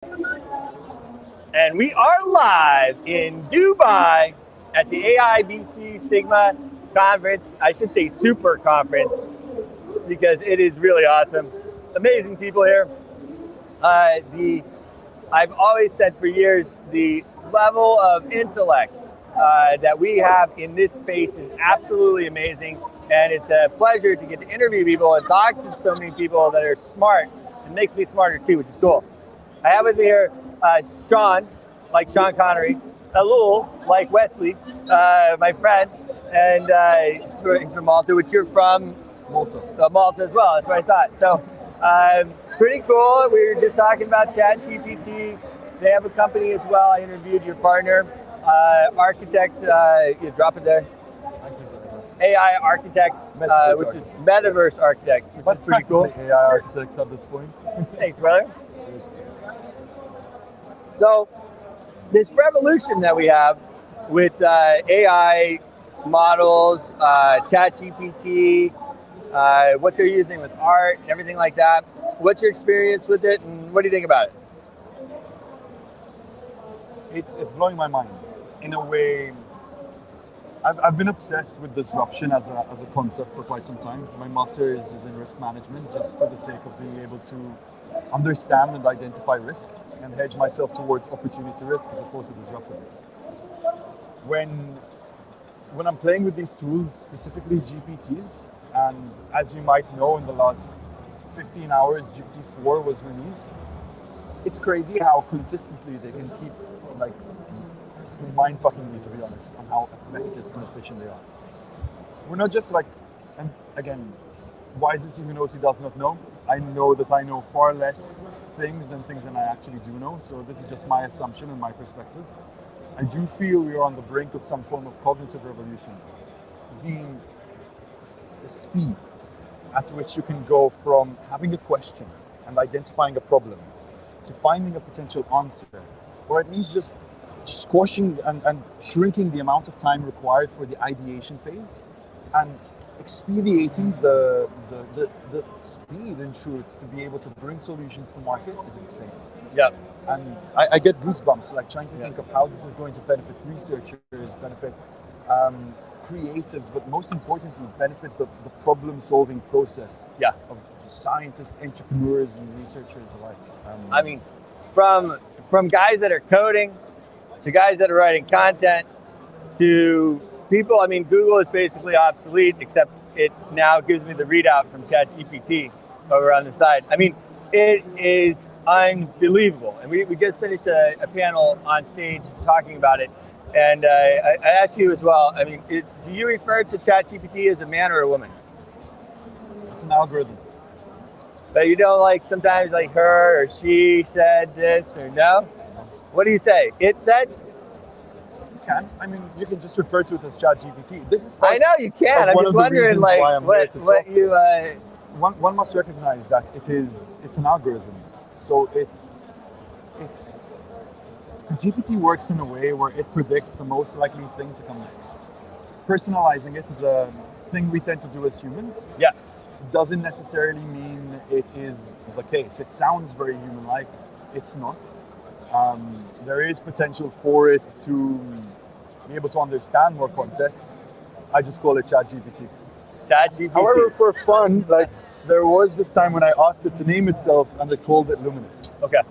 And we are live in Dubai at the AIBC Sigma conference. I should say super conference because it is really awesome. Amazing people here. I've always said for years, the level of intellect that we have in this space is absolutely amazing. And it's a pleasure to get to interview people and talk to so many people that are smart. It makes me smarter too, which is cool. I have with me here Sean, like Sean Connery, Alul, like Wesley, my friend, and he's from Malta, which you're from Malta. Malta as well. That's what I thought. So pretty cool. We were just talking about Chatgpt. They have a company as well. I interviewed your partner, architect. You drop it there. AI architects, which is metaverse architects, which is pretty cool. AI architects at this point. Thanks, brother. So, this revolution that we have with AI models, ChatGPT, what they're using with art and everything like that. What's your experience with it, and what do you think about it? It's blowing my mind. In a way, I've been obsessed with disruption as a concept for quite some time. My master's is in risk management, just for the sake of being able to understand and identify risk and hedge myself towards opportunity risk as opposed to disruptive risk. When I'm playing with these tools, specifically GPTs, and as you might know, in the last 15 hours, GPT-4 was released. It's crazy how consistently they can keep mind-fucking me, to be honest, on how effective and efficient they are. We're not just and again, wisest he who knows he does not know. I know that I know far less things than I actually do know, so this is just my assumption and my perspective. I do feel we are on the brink of some form of cognitive revolution. The speed at which you can go from having a question and identifying a problem to finding a potential answer, or at least just squashing and shrinking the amount of time required for the ideation phase, and expediting the speed and shoots to be able to bring solutions to market is insane. Yeah. And I get goosebumps trying to think of how this is going to benefit researchers, benefit creatives, but most importantly, benefit the problem-solving process of scientists, entrepreneurs, and researchers alike. I mean, from guys that are coding to guys that are writing content to people, I mean, Google is basically obsolete, except it now gives me the readout from ChatGPT over on the side. I mean, it is unbelievable. And we just finished a panel on stage talking about it. And I asked you as well, I mean, do you refer to ChatGPT as a man or a woman? It's an algorithm. But you don't sometimes her or she said this or no? What do you say? It said? You can. I mean, you can just refer to it as ChatGPT. This is I know you can. I'm just wondering what you... One must recognize that it's an algorithm. So GPT works in a way where it predicts the most likely thing to come next. Personalizing it is a thing we tend to do as humans. Yeah. Doesn't necessarily mean it is the case. It sounds very human-like. It's not. There is potential for it to be able to understand more context. I just call it ChatGPT. ChatGPT. However, for fun, there was this time when I asked it to name itself, and it called it Luminous. Okay.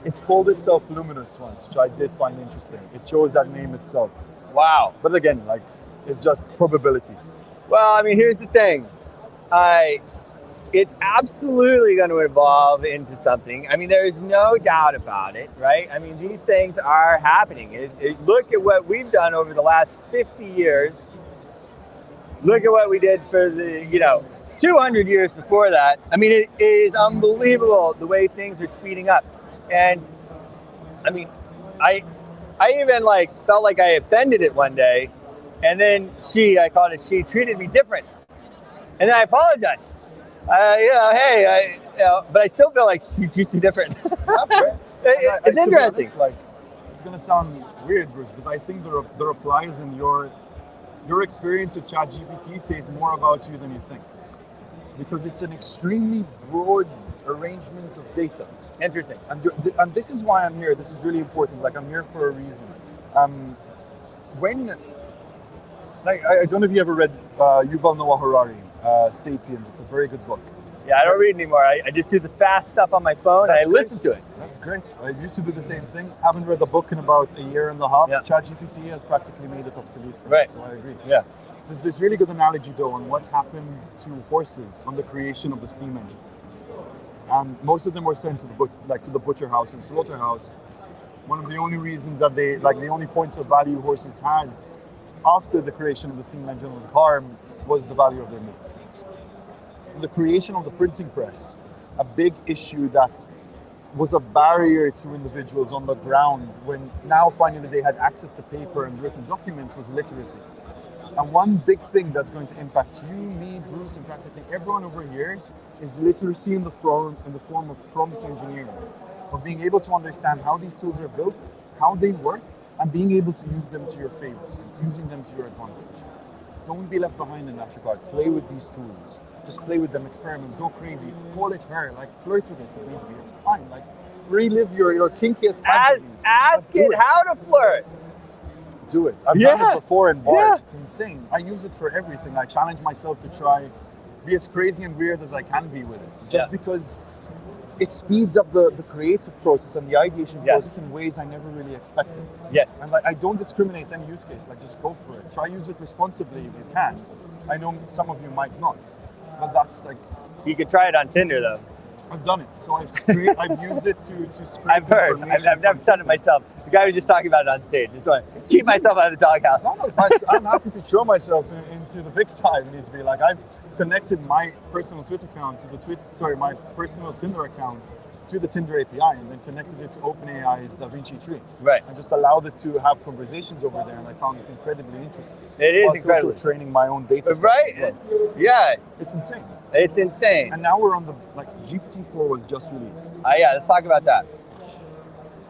It called itself Luminous once, which I did find interesting. It chose that name itself. Wow. But again, it's just probability. Well, I mean, here's the thing. It's absolutely going to evolve into something. I mean, there's no doubt about it, right? I mean, these things are happening. Look at what we've done over the last 50 years. Look at what we did for the, 200 years before that. I mean, it is unbelievable the way things are speeding up. And I mean, I even felt like I offended it one day, and then I called it she, treated me different. And then I apologized. But I still feel like she treats me different. It's interesting. Honest, it's gonna sound weird, Bruce, but I think the replies in your experience with ChatGPT says more about you than you think, because it's an extremely broad arrangement of data. Interesting. And this is why I'm here. This is really important. Like, I'm here for a reason. When, like, I don't know if you ever read Yuval Noah Harari, *Sapiens*. It's a very good book. Yeah, I don't read anymore. I just do the fast stuff on my phone and I listen to it. That's great. I used to do the same thing. Haven't read the book in about a year and a half. Yeah. Chatgpt has practically made it obsolete for me, so I agree. Yeah. There's this really good analogy though on what happened to horses on the creation of the steam engine. And most of them were sent to the butcher house and slaughterhouse. One of the only reasons that the only points of value horses had after the creation of the steam engine of the car was the value of their meat. The creation of the printing press, a big issue that was a barrier to individuals on the ground when now finally they had access to paper and written documents, was literacy. And one big thing that's going to impact you, me, Bruce, and practically everyone over here is literacy in the form of prompt engineering, of being able to understand how these tools are built, how they work, and being able to use them to your favor, using them to your advantage. Don't be left behind in that regard. Play with these tools. Just play with them, experiment, go crazy, call it her, like flirt with it if need be. It's fine. Like, relive your kinkiest fantasies. Ask it how to flirt. Do it. I've done it before in bars. It's insane. I use it for everything. I challenge myself to try be as crazy and weird as I can be with it. Just because it speeds up the creative process and the ideation process in ways I never really expected. Yes. And like, I don't discriminate any use case. Like, just go for it. Try use it responsibly if you can. I know some of you might not, but that's like. You can try it on Tinder though. I've done it. So I've used it to scrape. I've heard. I've never done it myself. The guy was just talking about it on stage. Just want to keep myself out of the doghouse. No, I'm happy to throw myself into the big time. It needs to be like, I've connected my personal Twitter account to my personal Tinder account to the Tinder API, and then connected it to OpenAI's DaVinci Tree. Right. And just allowed it to have conversations over there, and I found it incredibly interesting. It is incredible. Also training my own data. Right. Well. Yeah. It's insane. It's insane. And now we're on GPT-4 was just released. Yeah, let's talk about that.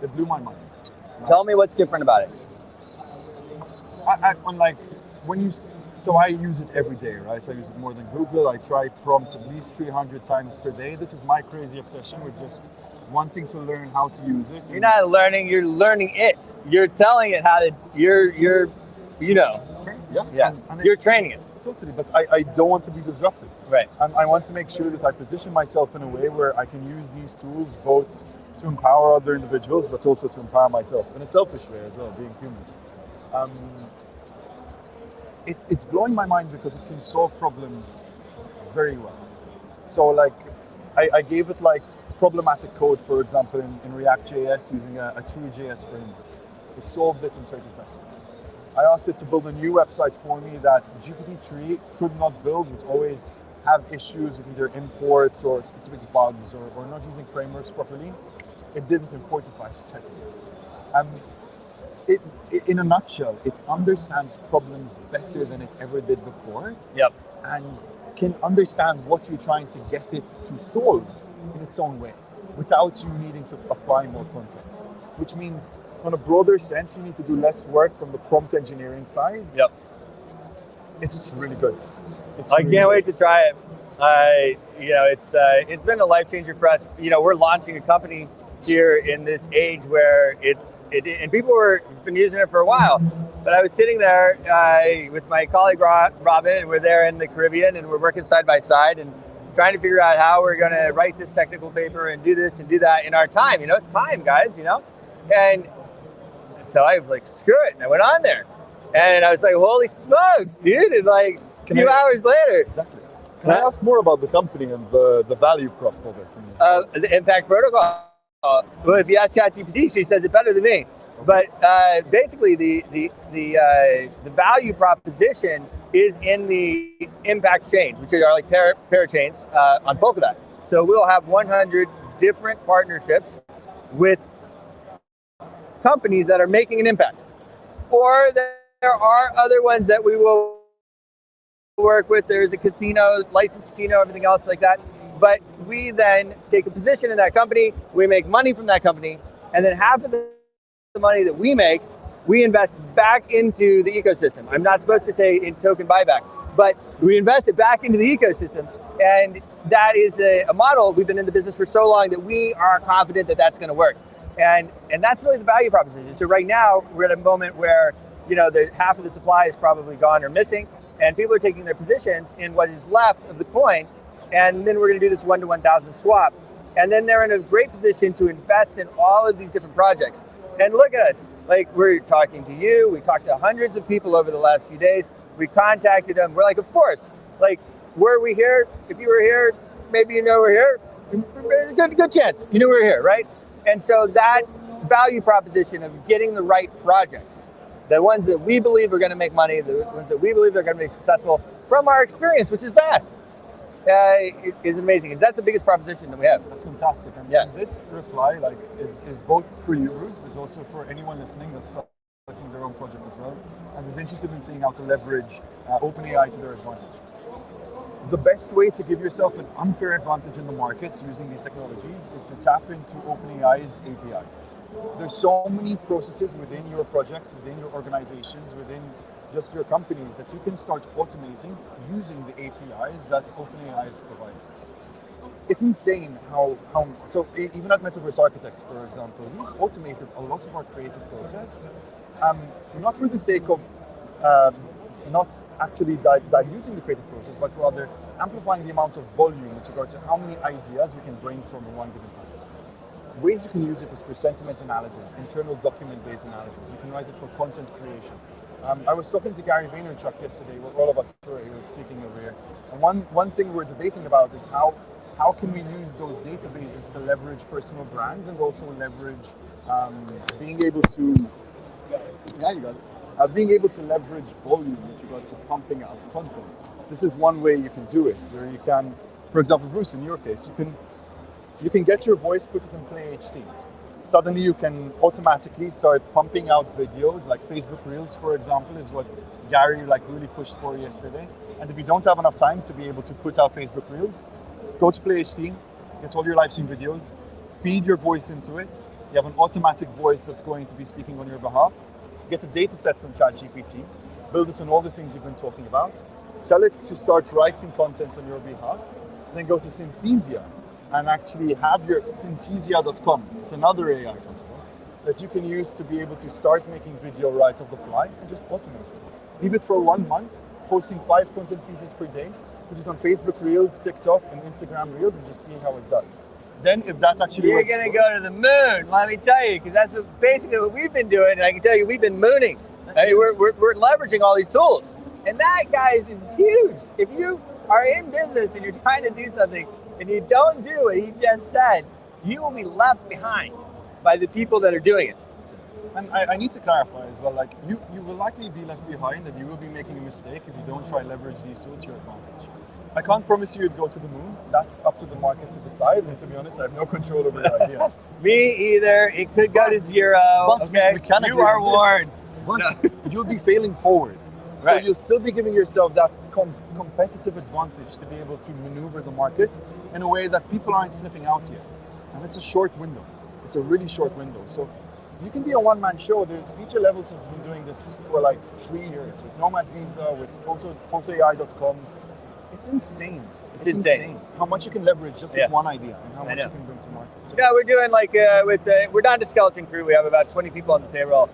It blew my mind. Tell me what's different about it. So I use it every day, right? I use it more than Google. I try prompt at least 300 times per day. This is my crazy obsession with just wanting to learn how to use it. You're not learning, you're learning it. You're telling it how to, you're Yeah. And you're training it. Totally, but I don't want to be disruptive. Right. And I want to make sure that I position myself in a way where I can use these tools both to empower other individuals, but also to empower myself in a selfish way as well, being human. It's blowing my mind because it can solve problems very well. So I gave it problematic code, for example, in React.js using a True.js framework. It solved it in 30 seconds. I asked it to build a new website for me that GPT-3 could not build, would always have issues with either imports or specific bugs or not using frameworks properly. It did it in 45 seconds. In a nutshell, it understands problems better than it ever did before. Yep. And can understand what you're trying to get it to solve in its own way, without you needing to apply more context. Which means, on a broader sense, you need to do less work from the prompt engineering side. Yep. It's just really good. I can't wait to try it. It's been a life changer for us. We're launching a company here in this age where and people have been using it for a while. But I was sitting there with my colleague Robin, and we're there in the Caribbean, and we're working side by side and trying to figure out how we're going to write this technical paper and do this and do that in our time. It's time, guys. And so I was like, screw it, and I went on there, and I was like, holy smokes, dude! And a few hours later, exactly. Can I ask more about the company and the value prop of it? The impact protocol. Well, if you ask Chatgpt, she says it better than me. But basically, the value proposition is in the impact chains, which are like parachains on Polkadot. So we'll have 100 different partnerships with companies that are making an impact, or there are other ones that we will work with. There's a casino, licensed casino, everything else like that. But we then take a position in that company, we make money from that company, and then half of the money that we make, we invest back into the ecosystem. I'm not supposed to say in token buybacks, but we invest it back into the ecosystem. And that is a model. We've been in the business for so long that we are confident that that's going to work. And that's really the value proposition. So right now, we're at a moment where, half of the supply is probably gone or missing, and people are taking their positions in what is left of the coin, and then we're going to do this 1 to 1,000 swap. And then they're in a great position to invest in all of these different projects. And look at us, like we're talking to you, we talked to hundreds of people over the last few days, we contacted them, we're like, of course, like, were we here? If you were here, maybe you know we're here, good chance, you knew we were here, right? And so that value proposition of getting the right projects, the ones that we believe are going to make money, the ones that we believe are going to be successful from our experience, which is vast, is amazing. That's the biggest proposition that we have. That's fantastic. And this reply is both for you, Bruce, but also for anyone listening that's starting their own project as well and is interested in seeing how to leverage OpenAI to their advantage. The best way to give yourself an unfair advantage in the market using these technologies is to tap into OpenAI's APIs. There's so many processes within your projects, within your organizations, within just your companies that you can start automating using the APIs that OpenAI is providing. It's insane so even at Metaverse Architects, for example, we've automated a lot of our creative process, not for the sake of not actually diluting the creative process, but rather amplifying the amount of volume with regard to how many ideas we can brainstorm in one given time. Ways you can use it is for sentiment analysis, internal document-based analysis. You can write it for content creation. I was talking to Gary Vaynerchuk yesterday, well, all of us were speaking over here, and one thing we're debating about is how can we use those databases to leverage personal brands and also leverage being able to leverage volume with regards to pumping out content. This is one way you can do it, where you can, for example, Bruce, in your case, you can get your voice, put it in Play HD. Suddenly you can automatically start pumping out videos, like Facebook Reels, for example, is what Gary really pushed for yesterday. And if you don't have enough time to be able to put out Facebook Reels, go to Play HD, get all your live stream videos, feed your voice into it. You have an automatic voice that's going to be speaking on your behalf. Get a data set from Chatgpt, build it on all the things you've been talking about, tell it to start writing content on your behalf, then go to Synthesia and actually have your synthesia.com. It's another AI protocol that you can use to be able to start making video right off the fly and just automate it. Leave it for 1 month, posting 5 content pieces per day, put it on Facebook Reels, TikTok, and Instagram Reels, and just seeing how it does. Then if that actually works, you're going to go to the moon, let me tell you, because that's basically what we've been doing, and I can tell you we've been mooning. I mean, we're leveraging all these tools. And that, guys, is huge. If you are in business and you're trying to do something and you don't do what he just said, you will be left behind by the people that are doing it. And I need to clarify as well, like you will likely be left behind and you will be making a mistake if you don't try to leverage these tools to your advantage. I can't promise you you'd go to the moon. That's up to the market to decide. And to be honest, I have no control over your ideas. Me either. It could go to zero. But okay? You are warned. But you'll be failing forward. Right. So you'll still be giving yourself that competitive advantage to be able to maneuver the market in a way that people aren't sniffing out yet. And it's a short window. It's a really short window. So you can be a one-man show. The Feature Levels has been doing this for like 3 years with Nomad Visa, with photoai.com. It's insane. It's insane how much you can leverage just with one idea and how much you can bring to market. So we're doing we're down to skeleton crew. We have about 20 people on the payroll,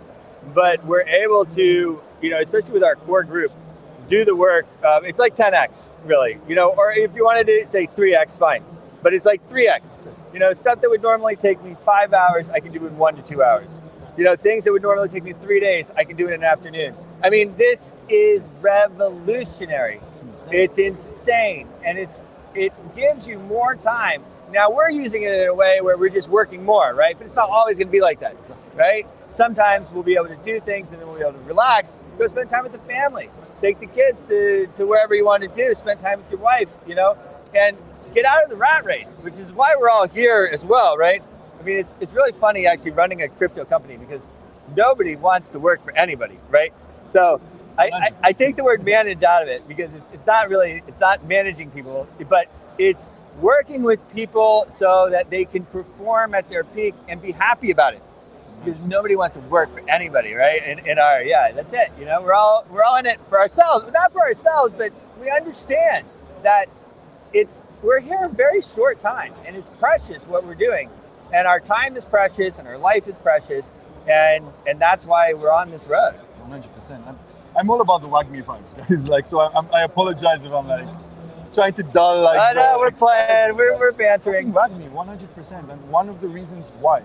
but we're able to, especially with our core group, do the work. It's like 10x, really. Or if you wanted to say 3x, fine, but it's like 3x. Stuff that would normally take me 5 hours, I can do in 1 to 2 hours. Things that would normally take me 3 days, I can do in an afternoon. I mean, this is revolutionary. It's insane. And it gives you more time. Now, we're using it in a way where we're just working more, right? But it's not always going to be like that, right? Sometimes we'll be able to do things and then we'll be able to relax, go spend time with the family, take the kids to wherever you want to do, spend time with your wife, and get out of the rat race, which is why we're all here as well, right? I mean, it's really funny actually running a crypto company because nobody wants to work for anybody, right? So I take the word manage out of it because it's not managing people, but it's working with people so that they can perform at their peak and be happy about it. Because nobody wants to work for anybody, right? That's it. We're all in it for ourselves, not for ourselves, but we understand that we're here a very short time, and it's precious what we're doing, and our time is precious, and our life is precious, and that's why we're on this road. 100%. I'm all about the wag me vibes, guys. Like, so I apologize if I'm like trying to dull. Like, I know we're playing, we're bantering. Wag me 100%. And one of the reasons why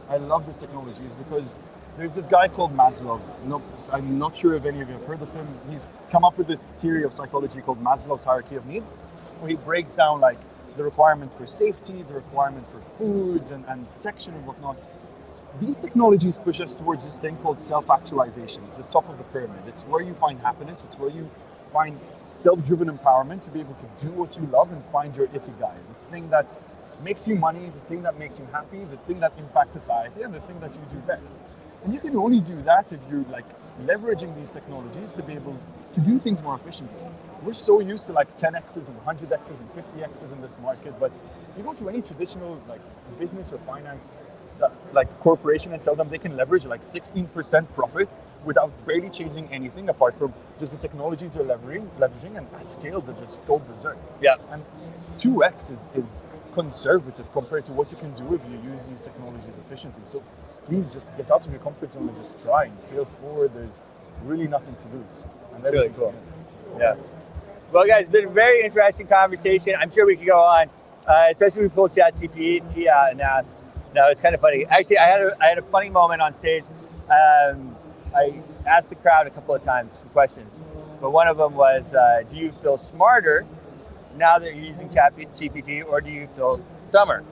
I love this technology is because there's this guy called Maslow. No, I'm not sure if any of you have heard of him. He's come up with this theory of psychology called Maslow's hierarchy of needs, where he breaks down like the requirement for safety, the requirement for food and protection and whatnot. These technologies push us towards this thing called self-actualization. It's the top of the pyramid. It's where you find happiness. It's where you find self-driven empowerment to be able to do what you love and find your ikigai, the thing that makes you money, the thing that makes you happy, the thing that impacts society, and the thing that you do best. And you can only do that if you're like leveraging these technologies to be able to do things more efficiently. We're so used to like 10x's and 100x's and 50x's in this market, but you go to any traditional like business or finance like corporation and tell them they can leverage like 16% profit without barely changing anything apart from just the technologies they're leveraging, and at scale they just go berserk. Yeah. And 2x is conservative compared to what you can do if you use these technologies efficiently. So please just get out of your comfort zone and just try and fail forward. There's really nothing to lose. And that's really cool. Yeah. Well, guys, it's been a very interesting conversation. I'm sure we could go on, especially if we pull Chatgpt out and ask. No, it's kind of funny. Actually, I had a funny moment on stage. I asked the crowd a couple of times some questions, but one of them was, do you feel smarter now that you're using Chatgpt, or do you feel dumber?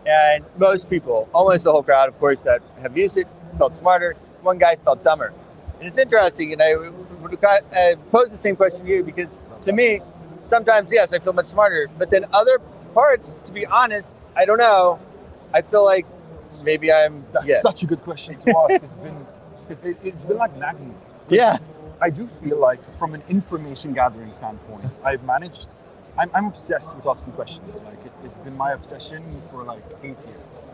And most people, almost the whole crowd, of course, that have used it, felt smarter. One guy felt dumber. And it's interesting, and I would pose the same question to you, because to me, sometimes, yes, I feel much smarter, but then other parts, to be honest, I don't know. I feel like maybe I'm. That's such a good question to ask. It's been like nagging. Yeah. I do feel like, from an information gathering standpoint, I'm obsessed with asking questions. Like it's been my obsession for like 8 years.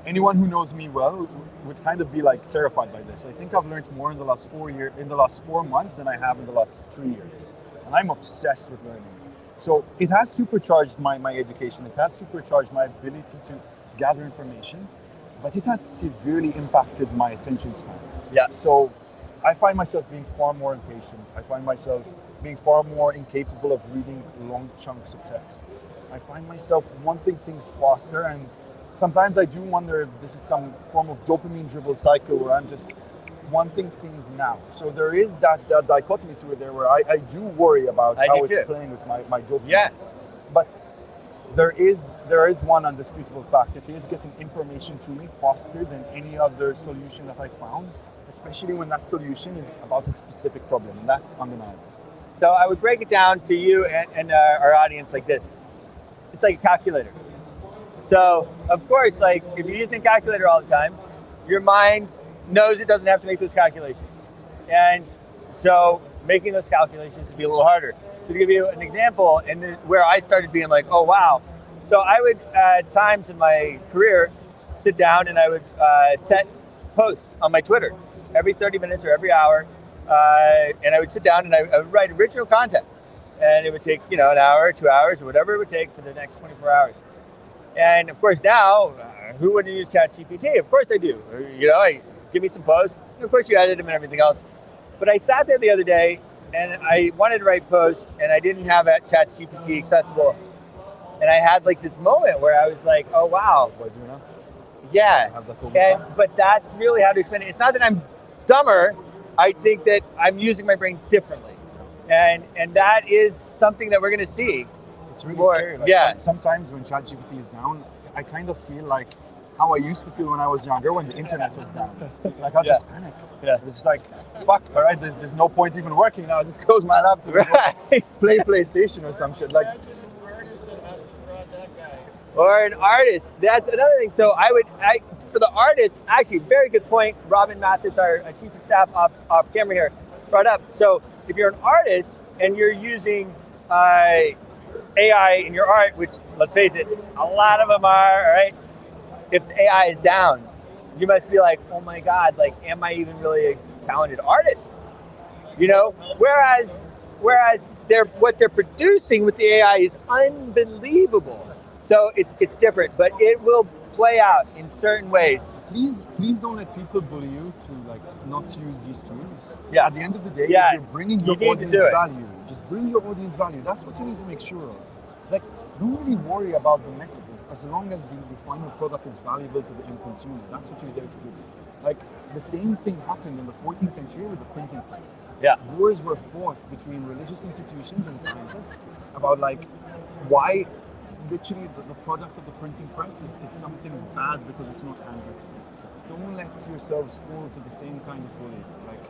Anyone who knows me well would kind of be like terrified by this. I think I've learned more in the last 4 months than I have in the last 3 years, and I'm obsessed with learning. So it has supercharged my education. It has supercharged my ability to gather information, but it has severely impacted my attention span. Yeah. So I find myself being far more impatient. I find myself being far more incapable of reading long chunks of text. I find myself wanting things faster, and sometimes I do wonder if this is some form of dopamine-driven cycle where I'm just wanting things now. So there is that dichotomy to it there where I do worry about how it's playing with my dopamine. Yeah. But there is one undisputable fact. It is getting information to me faster than any other solution that I found, especially when that solution is about a specific problem, and that's undeniable. So I would break it down to you and our audience like this. It's like a calculator. So, of course, like if you're using a calculator all the time, your mind knows it doesn't have to make those calculations. And so making those calculations would be a little harder. So to give you an example, and where I started being like, oh, wow. So I would, at times in my career, sit down and I would set posts on my Twitter every 30 minutes or every hour. And I would sit down and I would write original content. And it would take, an hour, 2 hours, or whatever it would take for the next 24 hours. And of course now, who wouldn't use Chatgpt? Of course I do. I give me some posts. And of course you edit them and everything else. But I sat there the other day and I wanted to write posts and I didn't have Chatgpt accessible. And I had like this moment where I was like, oh wow. What do you know? Yeah. I have that all the time. But that's really how to explain it. It's not that I'm dumber. I think that I'm using my brain differently. And that is something that we're going to see. It's really scary. Like sometimes when Chatgpt is down, I kind of feel like how I used to feel when I was younger when the internet was down. Like I'll just panic. Yeah. It's like, fuck, all right, there's no point even working now. Just close my laptop and play PlayStation or some shit. Like, or an artist. That's another thing. So for the artist, actually, very good point. Robin Mathis, our chief of staff off camera here, brought up. So if you're an artist and you're using AI in your art, which let's face it, a lot of them are, all right? If the AI is down, you must be like, oh my God, like, am I even really a talented artist? Whereas Whereas what they're producing with the AI is unbelievable. So it's different, but it will play out in certain ways. Please don't let people bully you to like not use these tools. Yeah. At the end of the day, Yeah. if you're bringing your You need to audience do it. value, just bring your audience value. That's what you need to make sure of. Like, don't really worry about the method as long as the final product is valuable to the end consumer. That's what you're there to do. Like, the same thing happened in the 14th century with the printing press. Yeah. Wars were fought between religious institutions and scientists about like why literally the product of the printing press is something bad because it's not handwritten. Don't let yourselves fall to the same kind of bullying. Like,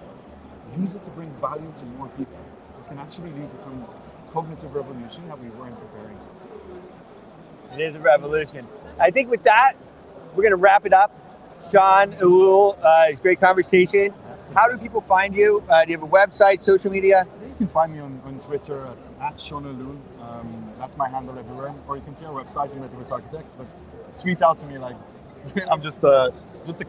use it to bring value to more people. It can actually lead to some cognitive revolution that we weren't preparing for. It is a revolution. I think with that, we're going to wrap it up. Sean Ulul, great conversation. Absolutely. How do people find you? Do you have a website, social media? You can find me on Twitter at Sean Ulul. That's my handle everywhere. Or you can see our website, Metaverse Architects. But tweet out to me like I'm just a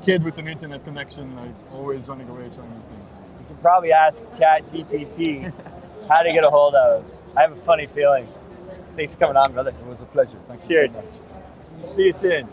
kid with an internet connection, like always running away trying new things. You can probably ask Chatgpt how to get a hold of. I have a funny feeling. Thanks for coming on, brother. It was a pleasure. Thank you Cheers. so much. See you soon.